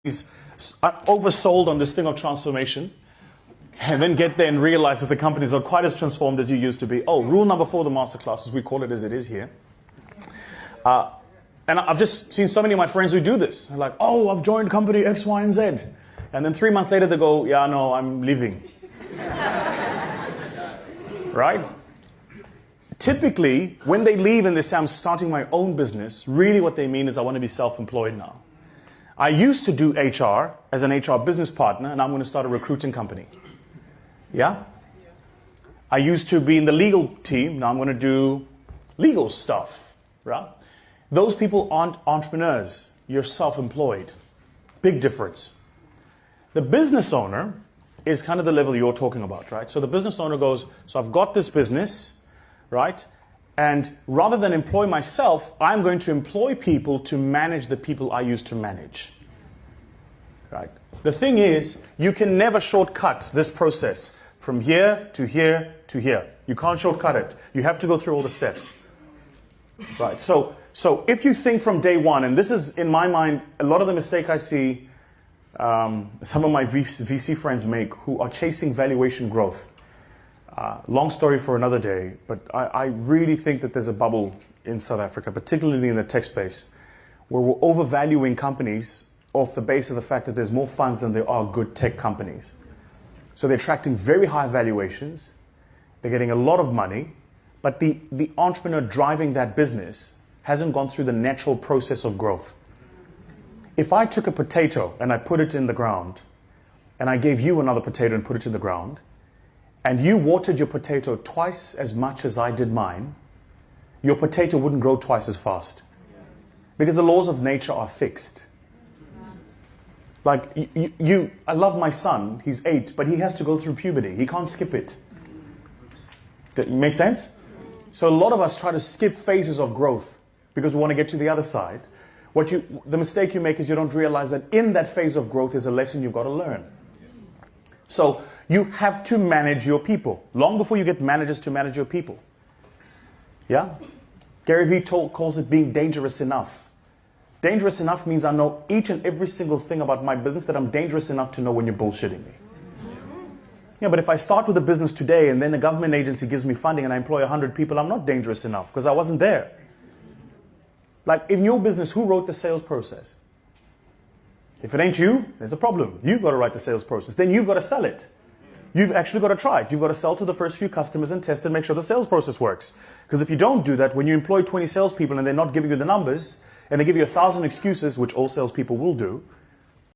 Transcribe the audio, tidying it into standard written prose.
oversold on this thing of transformation, and then get there and realize that the companies are quite as transformed as you used to be. Oh, rule number 4 of the masterclass, as we call it as it is here. And I've just seen so many of my friends who do this. They're like, oh, I've joined company X, Y, and Z. And then 3 months later they go, yeah, no, I'm leaving. Right? Typically, when they leave and they say, I'm starting my own business, really what they mean is I want to be self-employed now. I used to do HR as an HR business partner, and I'm going to start a recruiting company. Yeah? I used to be in the legal team, now I'm going to do legal stuff. Right? Those people aren't entrepreneurs. You're self-employed. Big difference. The business owner is kind of the level you're talking about, right? So the business owner goes, so I've got this business, right? And rather than employ myself, I'm going to employ people to manage the people I used to manage. Right? The thing is, you can never shortcut this process from here to here to here. You can't shortcut it. You have to go through all the steps. Right? So if you think from day one, and this is, in my mind, a lot of the mistake I see some of my VC friends make who are chasing valuation growth. Long story for another day, but I really think that there's a bubble in South Africa, particularly in the tech space, where we're overvaluing companies off the base of the fact that there's more funds than there are good tech companies. So they're attracting very high valuations, they're getting a lot of money, but the entrepreneur driving that business hasn't gone through the natural process of growth. If I took a potato and I put it in the ground, and I gave you another potato and put it in the ground, and you watered your potato twice as much as I did mine, your potato wouldn't grow twice as fast. Because the laws of nature are fixed. Like, I love my son, he's 8, but he has to go through puberty. He can't skip it. That make sense? So a lot of us try to skip phases of growth because we want to get to the other side. The mistake you make is you don't realize that in that phase of growth is a lesson you've got to learn. So you have to manage your people. Long before you get managers to manage your people. Yeah? Gary Vee calls it being dangerous enough. Dangerous enough means I know each and every single thing about my business that I'm dangerous enough to know when you're bullshitting me. Yeah, but if I start with a business today and then the government agency gives me funding and I employ 100 people, I'm not dangerous enough because I wasn't there. Like in your business, who wrote the sales process? If it ain't you, there's a problem. You've got to write the sales process. Then you've got to sell it. You've actually got to try it. You've got to sell to the first few customers and test and make sure the sales process works. Because if you don't do that, when you employ 20 salespeople and they're not giving you the numbers, and they give you 1,000 excuses, which all salespeople will do,